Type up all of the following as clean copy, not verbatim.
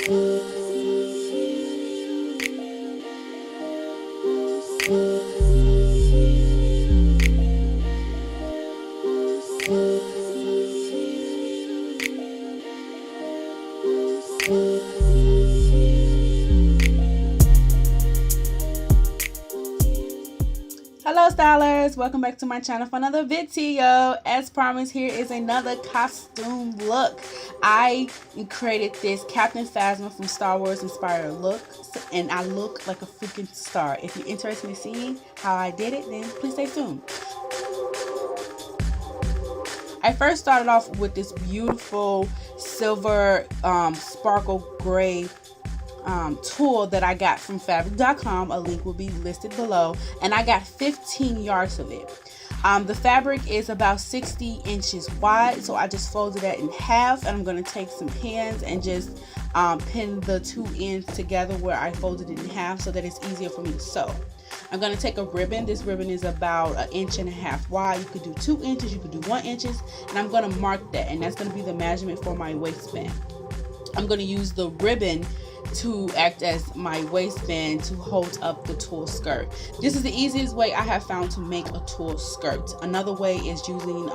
Hello stylers, welcome back to my channel for another video. As promised, here is another costume look. I created this Captain Phasma from Star Wars inspired look, and I look like a freaking star. If you're interested in seeing how I did it, then please stay tuned. I first started off with this beautiful silver sparkle gray tulle that I got from fabric.com. A link will be listed below, and I got 15 yards of it. The fabric is about 60 inches wide, so I just folded that in half, and I'm going to take some pins and just pin the two ends together where I folded it in half so that it's easier for me to sew. I'm going to take a ribbon. This ribbon is about 1.5 inches wide. You could do 2 inches, you could do 1 inch, and I'm going to mark that, and that's going to be the measurement for my waistband. I'm going to use the ribbon to act as my waistband to hold up the tulle skirt. This is the easiest way I have found to make a tulle skirt. Another way is using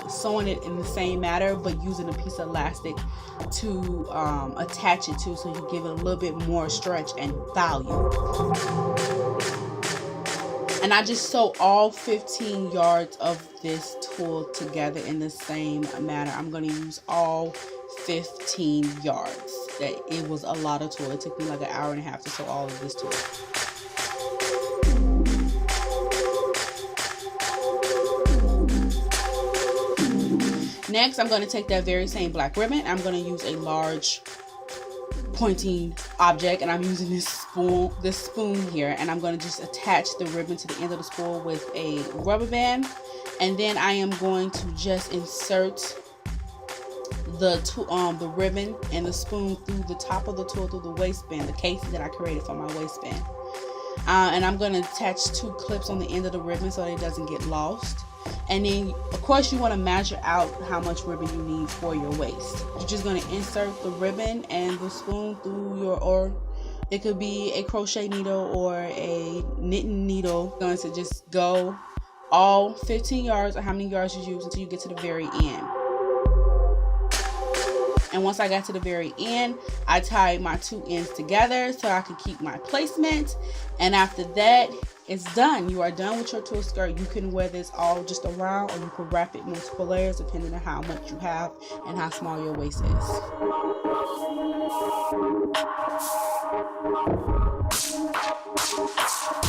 sewing it in the same manner, but using a piece of elastic to attach it to, so you give it a little bit more stretch and volume. And I just sew all 15 yards of this tulle together in the same manner. I'm going to use all 15 yards. That it was a lot of tulle. It took me like 1.5 hours to sew all of this tulle. Next, I'm going to take that very same black ribbon. I'm going to use a large pointing object, and I'm using this spoon here, and I'm going to just attach the ribbon to the end of the spool with a rubber band, and then I am going to just insert the ribbon and the spoon through the top of the tulle, through the waistband, the casing that I created for my waistband. And I'm going to attach 2 clips on the end of the ribbon so that it doesn't get lost. And then, of course, you want to measure out how much ribbon you need for your waist. You're just going to insert the ribbon and the spoon through your, or it could be a crochet needle or a knitting needle. You're going to just go all 15 yards, or how many yards you use, until you get to the very end. And once I got to the very end, I tied my 2 ends together so I could keep my placement. And after that, it's done. You are done with your tulle skirt. You can wear this all just around, or you can wrap it multiple layers depending on how much you have and how small your waist is.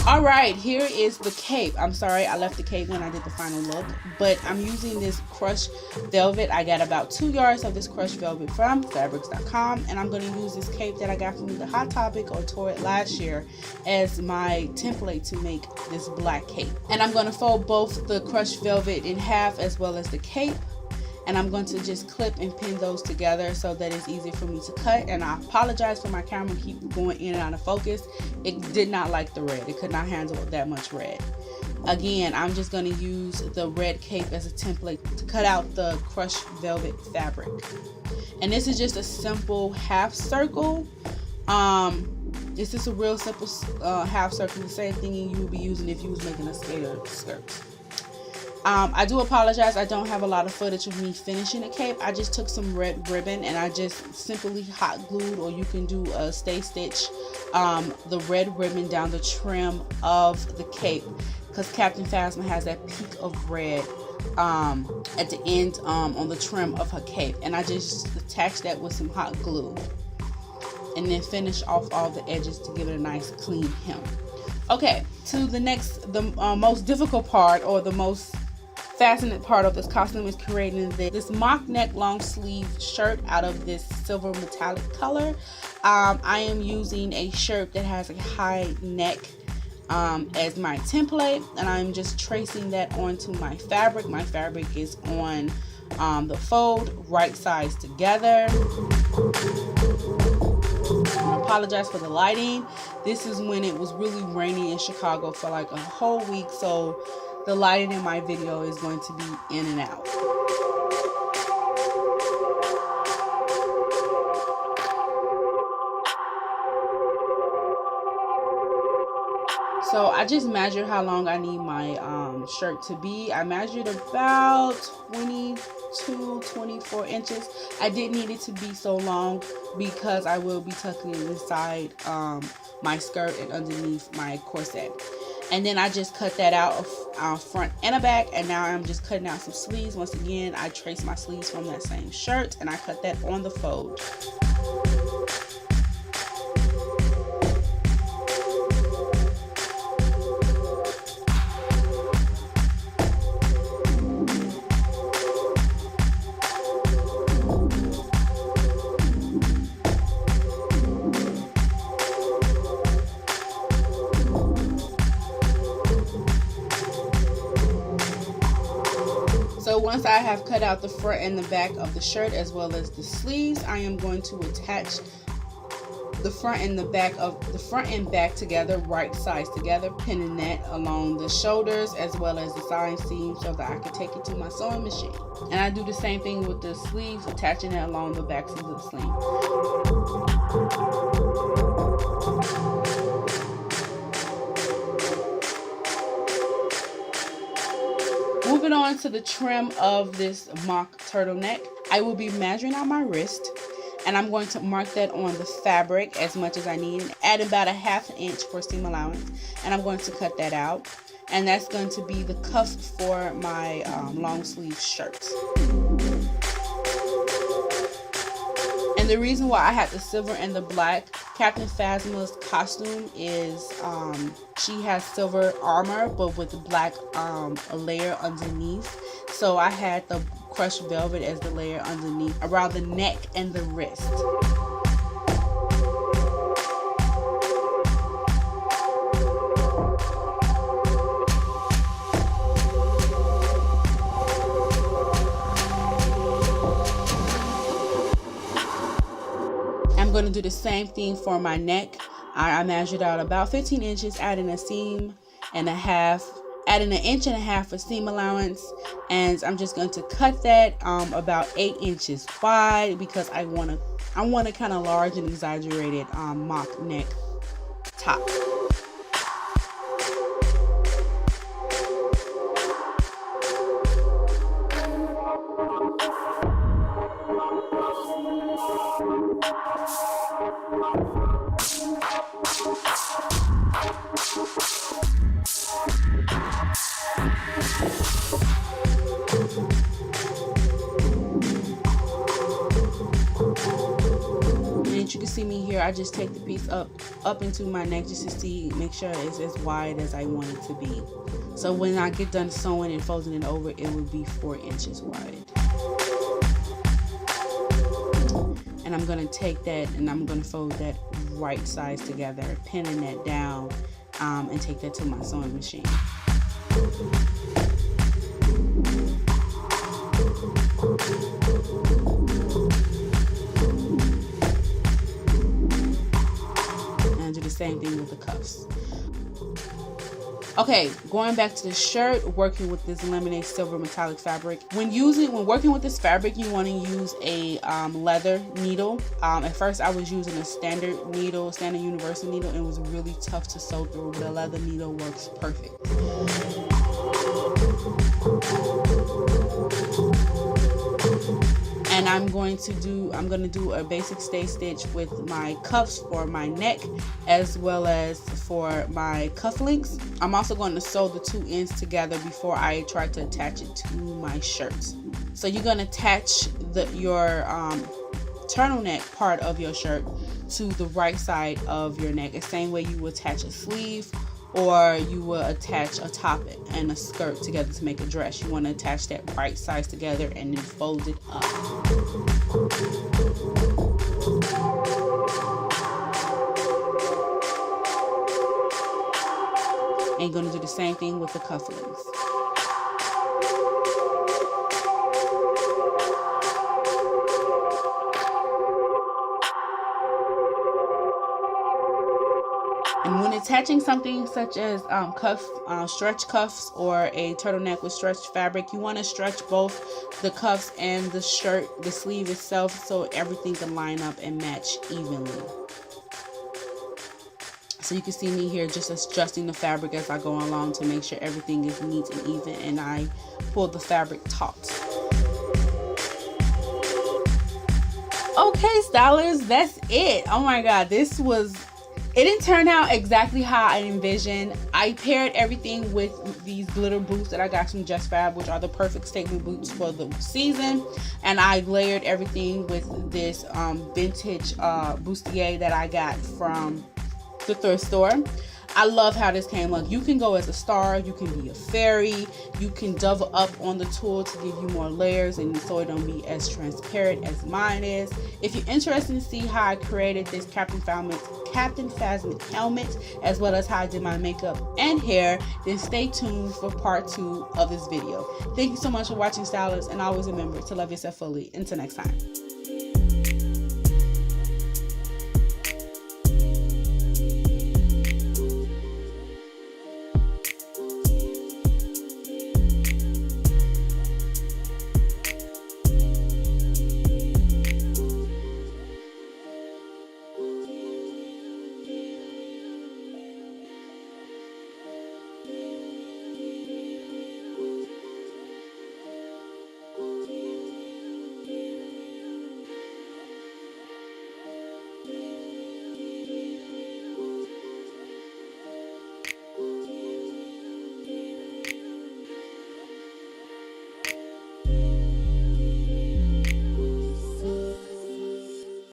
Alright, here is the cape. I'm sorry I left the cape when I did the final look, but I'm using this crushed velvet. I got about 2 yards of this crushed velvet from fabrics.com, and I'm going to use this cape that I got from the Hot Topic or tore it last year as my template to make this black cape. And I'm going to fold both the crushed velvet in half as well as the cape, and I'm going to just clip and pin those together so that it's easier for me to cut. And I apologize for my camera keep going in and out of focus. It did not like the red. It could not handle that much red. Again, I'm just going to use the red cape as a template to cut out the crushed velvet fabric. And this is just a simple half circle. This is a real simple half circle, the same thing you would be using if you was making a skater skirt. I do apologize, I don't have a lot of footage of me finishing the cape. I just took some red ribbon and I just simply hot glued, or you can do a stay stitch, the red ribbon down the trim of the cape, because Captain Phasma has that peak of red at the end on the trim of her cape, and I just attached that with some hot glue and then finish off all the edges to give it a nice clean hem. Okay, to the next, the most difficult part, or the most fascinating part of this costume, is creating this mock neck long sleeve shirt out of this silver metallic color. I am using a shirt that has a high neck as my template, and I'm just tracing that onto my fabric. My fabric is on the fold, right sides together. I apologize for the lighting. This is when it was really rainy in Chicago for like a whole week, so the lighting in my video is going to be in and out. So I just measured how long I need my shirt to be. I measured about 22, 24 inches. I did need it to be so long because I will be tucking it inside my skirt and underneath my corset. And then I just cut that out of front and a back, and now I'm just cutting out some sleeves. Once again, I traced my sleeves from that same shirt and I cut that on the fold. So once I have cut out the front and the back of the shirt as well as the sleeves, I am going to attach the front and back together, right sides together, pinning that along the shoulders as well as the side seam so that I can take it to my sewing machine. And I do the same thing with the sleeves, attaching it along the backs of the sleeve. Moving on to the trim of this mock turtleneck, I will be measuring out my wrist, and I'm going to mark that on the fabric as much as I need, add about a ½ inch for seam allowance, and I'm going to cut that out, and that's going to be the cuff for my long sleeve shirt. And the reason why I had the silver and the black, Captain Phasma's costume is she has silver armor but with the black a layer underneath. So I had the crushed velvet as the layer underneath around the neck and the wrist. I'm going to do the same thing for my neck. I measured out about 15 inches, adding a seam and a half, adding an inch and a half for seam allowance, and I'm just going to cut that about 8 inches wide because I want a kind of large and exaggerated mock neck top. You can see me here, I just take the piece up into my neck just to make sure it's as wide as I want it to be. So when I get done sewing and folding it over, it will be 4 inches wide. And I'm going to take that and I'm going to fold that right sides together, pinning that down, and take that to my sewing machine. Same thing with the cuffs. Okay, going back to the shirt, working with this lemonade silver metallic fabric. When working with this fabric, you want to use a leather needle. At first I was using a standard universal needle, and it was really tough to sew through, but a leather needle works perfect. And I'm going to do a basic stay stitch with my cuffs for my neck as well as for my cufflinks. I'm also going to sew the two ends together before I try to attach it to my shirt. So you're going to attach your turtleneck part of your shirt to the right side of your neck, the same way you would attach a sleeve or you will attach a top and a skirt together to make a dress. You want to attach that right sides together and then fold it up. And you're going to do the same thing with the cufflinks. And when attaching something such as stretch cuffs or a turtleneck with stretched fabric, you want to stretch both the cuffs and the shirt, the sleeve itself, so everything can line up and match evenly. So you can see me here just adjusting the fabric as I go along to make sure everything is neat and even, and I pull the fabric taut. Okay, stylers, that's it. Oh my god, it didn't turn out exactly how I envisioned. I paired everything with these glitter boots that I got from Just Fab, which are the perfect statement boots for the season. And I layered everything with this vintage bustier that I got from the thrift store. I love how this came up. You can go as a star, you can be a fairy, you can double up on the tulle to give you more layers and so it don't be as transparent as mine is. If you're interested to see how I created this Captain Phasma helmet, as well as how I did my makeup and hair, then stay tuned for part 2 of this video. Thank you so much for watching, stylers, and always remember to love yourself fully. Until next time.